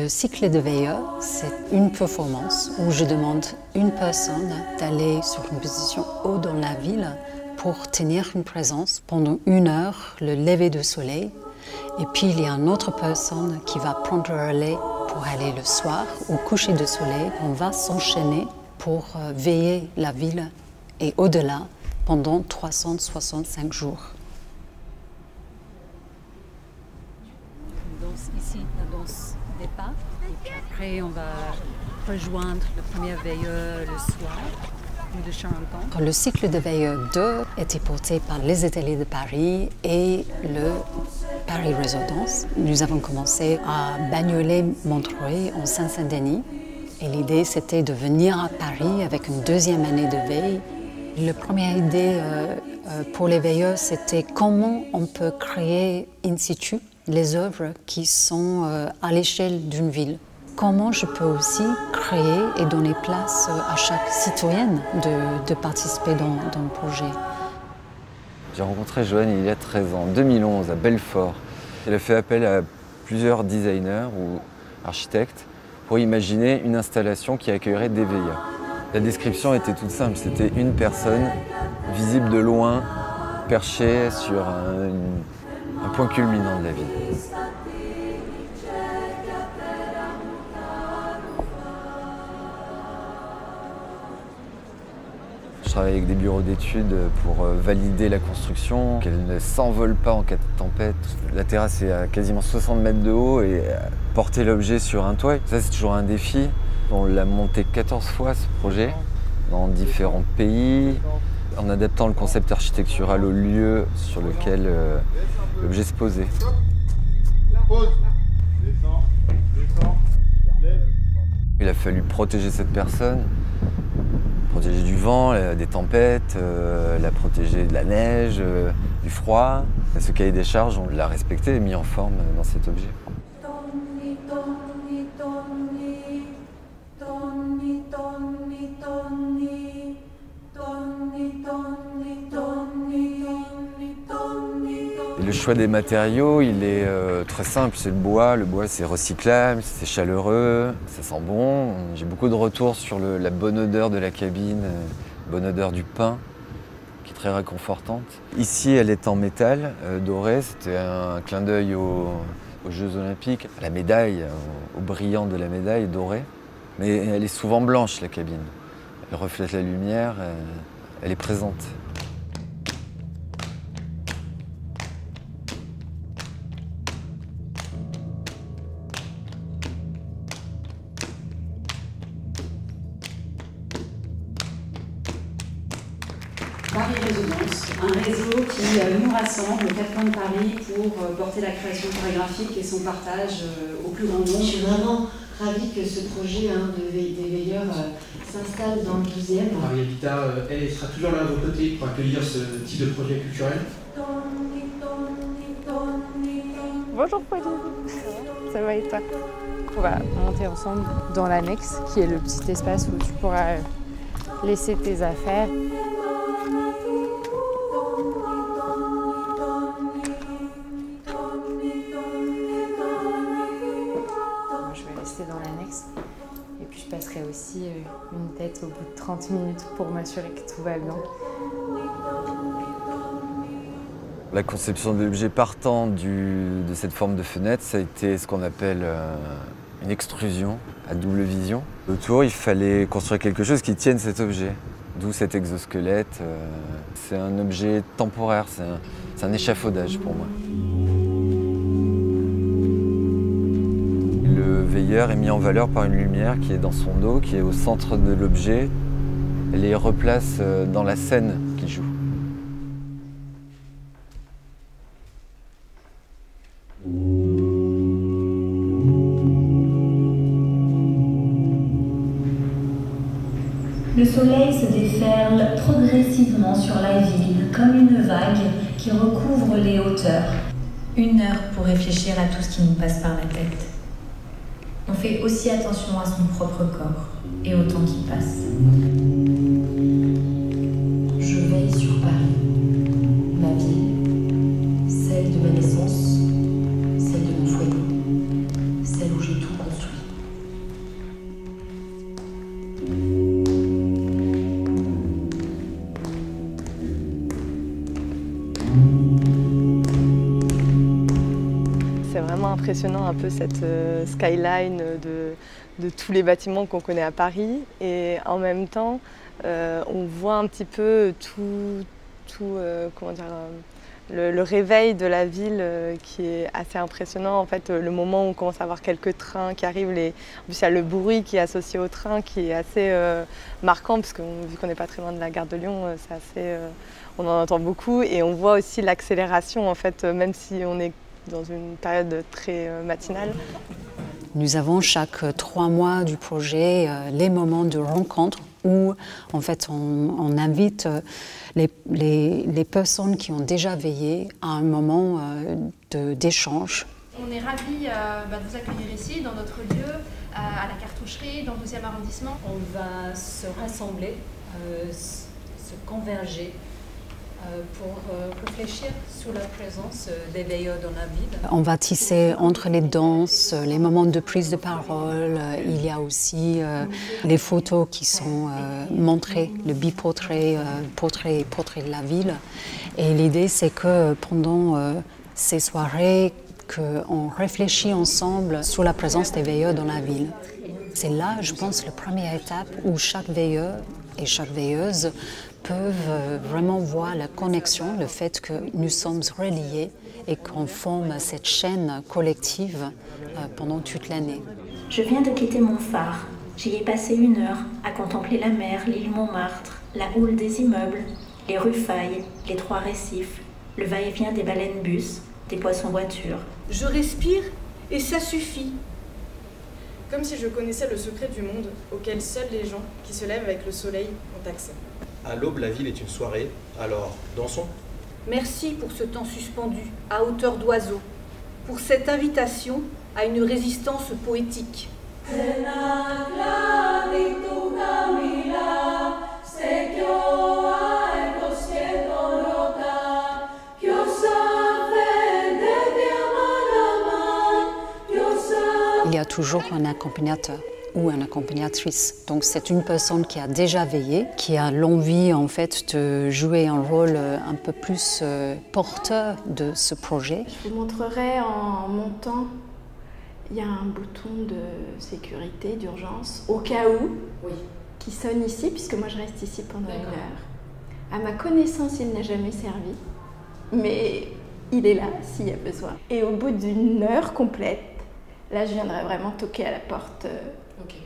Le cycle de veilleur, c'est une performance où je demande une personne d'aller sur une position haut dans la ville pour tenir une présence pendant 1 heure, le lever du soleil. Et puis il y a une autre personne qui va prendre le relais pour aller le soir au coucher du soleil. On va s'enchaîner pour veiller la ville et au-delà pendant 365 jours. On danse ici la danse des pas et puis après on va rejoindre le premier veilleur le soir. Le cycle de veilleur 2 était porté par les ateliers de Paris et le Paris Résidence. Nous avons commencé à Bagnolet-Montreuil en Seine-Saint-Denis et l'idée c'était de venir à Paris avec une 2e année de veille. La première idée pour les veilleurs c'était comment on peut créer in situ les œuvres qui sont à l'échelle d'une ville. Comment je peux aussi créer et donner place à chaque citoyenne de participer dans le projet. J'ai rencontré Joanne il y a 13 ans, en 2011, à Belfort. Elle a fait appel à plusieurs designers ou architectes pour imaginer une installation qui accueillerait des veilleurs. La description était toute simple, c'était une personne visible de loin, perchée sur un point culminant de la ville. Je travaille avec des bureaux d'études pour valider la construction, qu'elle ne s'envole pas en cas de tempête. La terrasse est à quasiment 60 mètres de haut et porter l'objet sur un toit, ça c'est toujours un défi. On l'a monté 14 fois ce projet, dans différents pays, en adaptant le concept architectural au lieu sur lequel l'objet se posait. Il a fallu protéger cette personne. Protéger du vent, des tempêtes, la protéger de la neige, du froid. Ce cahier des charges, on l'a respecté et mis en forme dans cet objet. Et le choix des matériaux, il est très simple, c'est le bois. Le bois, c'est recyclable, c'est chaleureux, ça sent bon. J'ai beaucoup de retours sur la bonne odeur de la cabine, la bonne odeur du pain, qui est très réconfortante. Ici, elle est en métal doré, c'était un clin d'œil aux Jeux Olympiques. La médaille, au brillant de la médaille dorée. Mais elle est souvent blanche, la cabine. Elle reflète la lumière, elle est présente. Paris Résidence, un réseau qui nous rassemble aux 4 coins de Paris pour porter la création chorégraphique et son partage au plus grand nombre. Je suis vraiment ravie que ce projet des veilleurs s'installe dans le 12e. Paris Habitat, elle sera toujours là à vos côtés pour accueillir ce type de projet culturel. Bonjour Pauline, ça va et toi? On va monter ensemble dans l'annexe qui est le petit espace où tu pourras laisser tes affaires. Dans l'annexe et puis je passerai aussi une tête au bout de 30 minutes pour m'assurer que tout va bien. La conception de l'objet partant de cette forme de fenêtre, ça a été ce qu'on appelle une extrusion à double vision. Autour, il fallait construire quelque chose qui tienne cet objet, d'où cet exosquelette. C'est un objet temporaire, c'est un échafaudage pour moi. Le veilleur est mis en valeur par une lumière qui est dans son dos, qui est au centre de l'objet. Elle les replace dans la scène qu'il joue. Le soleil se déferle progressivement sur la ville comme une vague qui recouvre les hauteurs. 1 heure pour réfléchir à tout ce qui nous passe par la tête. On fait aussi attention à son propre corps et au temps qui passe. Je veille sur Paris, ma ville, celle de ma naissance, celle de mon foyer, celle où j'ai tout construit. impressionnant un peu cette skyline de tous les bâtiments qu'on connaît à Paris. Et en même temps, on voit un petit peu comment dire, le réveil de la ville qui est assez impressionnant. En fait, le moment où on commence à avoir quelques trains qui arrivent, en plus il y a le bruit qui est associé au train qui est assez marquant, parce que vu qu'on n'est pas très loin de la gare de Lyon, c'est assez, on en entend beaucoup, et on voit aussi l'accélération, en fait, même si on est dans une période très matinale. Nous avons chaque 3 mois du projet les moments de rencontre où en fait on invite les personnes qui ont déjà veillé à un moment d'échange. On est ravis de vous accueillir ici, dans notre lieu, à la Cartoucherie, dans le 12e arrondissement. On va se rassembler, se converger pour réfléchir sur la présence des veilleurs dans la ville. On va tisser entre les danses, les moments de prise de parole. Il y a aussi les photos qui sont montrées, le biportrait, portrait de la ville. Et l'idée, c'est que pendant ces soirées, qu'on réfléchit ensemble sur la présence des veilleurs dans la ville. C'est là, je pense, la première étape où chaque veilleur et chaque veilleuse peuvent vraiment voir la connexion, le fait que nous sommes reliés et qu'on forme cette chaîne collective pendant toute l'année. Je viens de quitter mon phare. J'y ai passé 1 heure à contempler la mer, l'île Montmartre, la houle des immeubles, les rues Faye, les 3 récifs, le va-et-vient des baleines-bus, des poissons-voitures. Je respire et ça suffit. Comme si je connaissais le secret du monde auquel seuls les gens qui se lèvent avec le soleil ont accès. À l'aube, la ville est une soirée, alors dansons. Merci pour ce temps suspendu, à hauteur d'oiseau, pour cette invitation à une résistance poétique. Il y a toujours un accompagnateur ou une accompagnatrice. Donc c'est une personne qui a déjà veillé, qui a l'envie en fait de jouer un rôle un peu plus porteur de ce projet. Je vous montrerai en montant, il y a un bouton de sécurité, d'urgence, au cas où, qui sonne ici, puisque moi je reste ici pendant 1 heure. À ma connaissance, il n'a jamais servi, mais il est là s'il y a besoin. Et au bout d'1 heure complète, là je viendrai vraiment toquer à la porte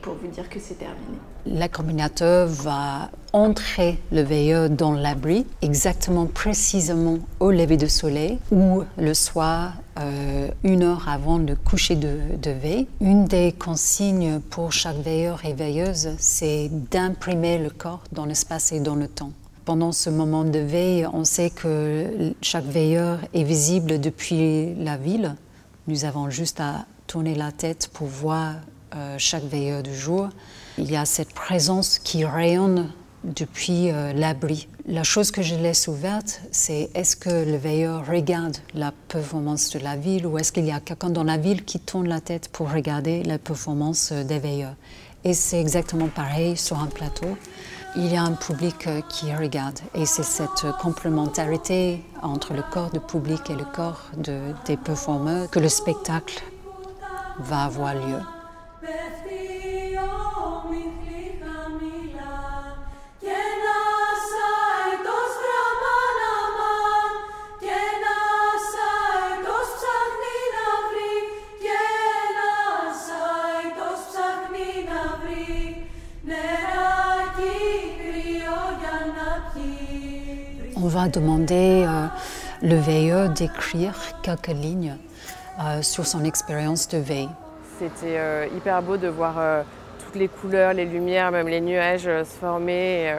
pour vous dire que c'est terminé. L'accompagnateur va entrer le veilleur dans l'abri, exactement précisément au lever du soleil ou le soir, 1 heure avant le coucher de veille. Une des consignes pour chaque veilleur et veilleuse, c'est d'imprimer le corps dans l'espace et dans le temps. Pendant ce moment de veille, on sait que chaque veilleur est visible depuis la ville. Nous avons juste à tourner la tête pour voir chaque veilleur du jour. Il y a cette présence qui rayonne depuis l'abri. La chose que je laisse ouverte, c'est est-ce que le veilleur regarde la performance de la ville ou est-ce qu'il y a quelqu'un dans la ville qui tourne la tête pour regarder la performance des veilleurs. Et c'est exactement pareil sur un plateau. Il y a un public qui regarde et c'est cette complémentarité entre le corps du public et le corps des performeurs que le spectacle va avoir lieu. On va demander le veilleur d'écrire quelques lignes sur son expérience de veille. C'était hyper beau de voir toutes les couleurs, les lumières, même les nuages se former.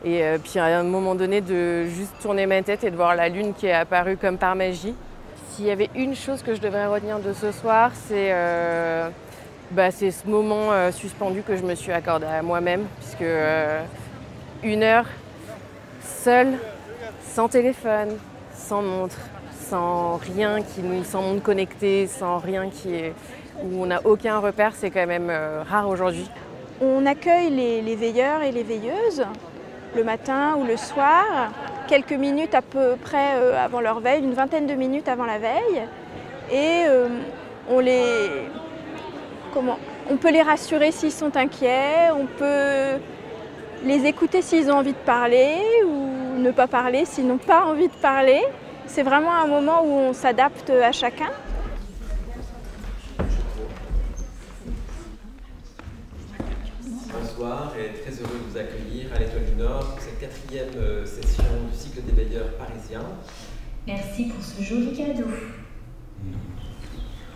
Et puis à un moment donné, de juste tourner ma tête et de voir la lune qui est apparue comme par magie. S'il y avait une chose que je devrais retenir de ce soir, c'est ce moment suspendu que je me suis accordé à moi-même. Puisque 1 heure, seule, sans téléphone, sans montre, sans rien sans monde connecté, sans rien où on n'a aucun repère, c'est quand même rare aujourd'hui. On accueille les veilleurs et les veilleuses le matin ou le soir, quelques minutes à peu près avant leur veille, une vingtaine de minutes avant la veille. Et on peut les rassurer s'ils sont inquiets, on peut les écouter s'ils ont envie de parler ou ne pas parler s'ils n'ont pas envie de parler. C'est vraiment un moment où on s'adapte à chacun. Bonsoir et très heureux de vous accueillir à l'Étoile du Nord pour cette 4e session du cycle des veilleurs parisiens. Merci pour ce joli cadeau.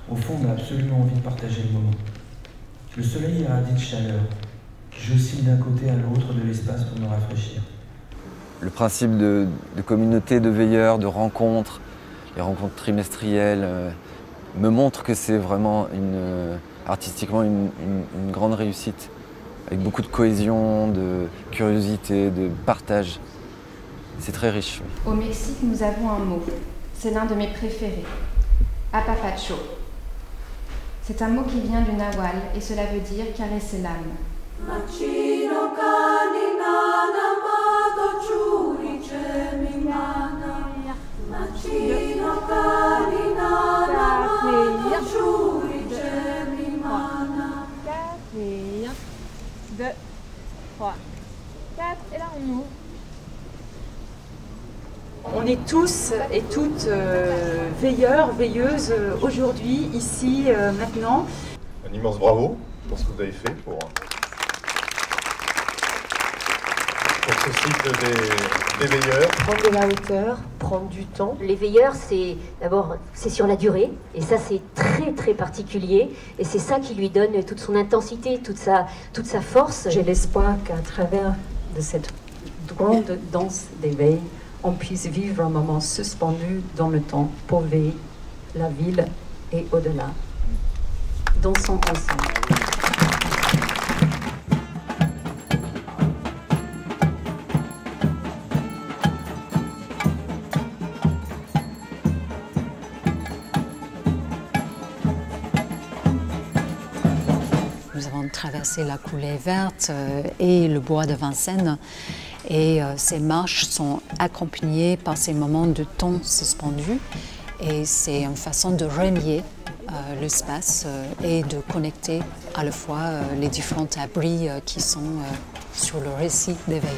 Au fond, on a absolument envie de partager le moment. Le soleil irradie de chaleur, qui oscille d'un côté à l'autre de l'espace pour nous rafraîchir. Le principe de communauté de veilleurs, de rencontres, les rencontres trimestrielles, me montre que c'est vraiment artistiquement une grande réussite, avec beaucoup de cohésion, de curiosité, de partage. C'est très riche. Au Mexique, nous avons un mot. C'est l'un de mes préférés. Apapacho. C'est un mot qui vient du nahual et cela veut dire caresser l'âme. Deux, trois, quatre, et là on ouvre. On est tous et toutes veilleurs, veilleuses aujourd'hui, ici, maintenant. Un immense bravo pour ce que vous avez fait pour ce cycle des veilleurs. Prendre de la hauteur, prendre du temps. Les veilleurs, c'est d'abord, c'est sur la durée, et ça c'est très très particulier, et c'est ça qui lui donne toute son intensité, toute sa force. J'ai l'espoir qu'à travers de cette grande danse d'éveil, on puisse vivre un moment suspendu dans le temps pour veiller la ville et au-delà. Dansons ensemble. Nous avons traversé la coulée verte et le bois de Vincennes. Et ces marches sont accompagnées par ces moments de temps suspendus. Et c'est une façon de relier l'espace et de connecter à la fois les différents abris qui sont sur le récit des veilleurs.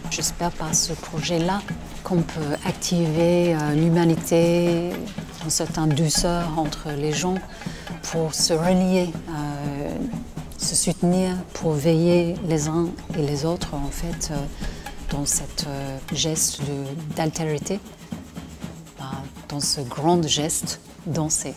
J'espère par ce projet-là qu'on peut activer l'humanité, une certaine douceur entre les gens pour se relier, se soutenir, pour veiller les uns et les autres en fait dans cette geste d'altérité, dans ce grand geste danser.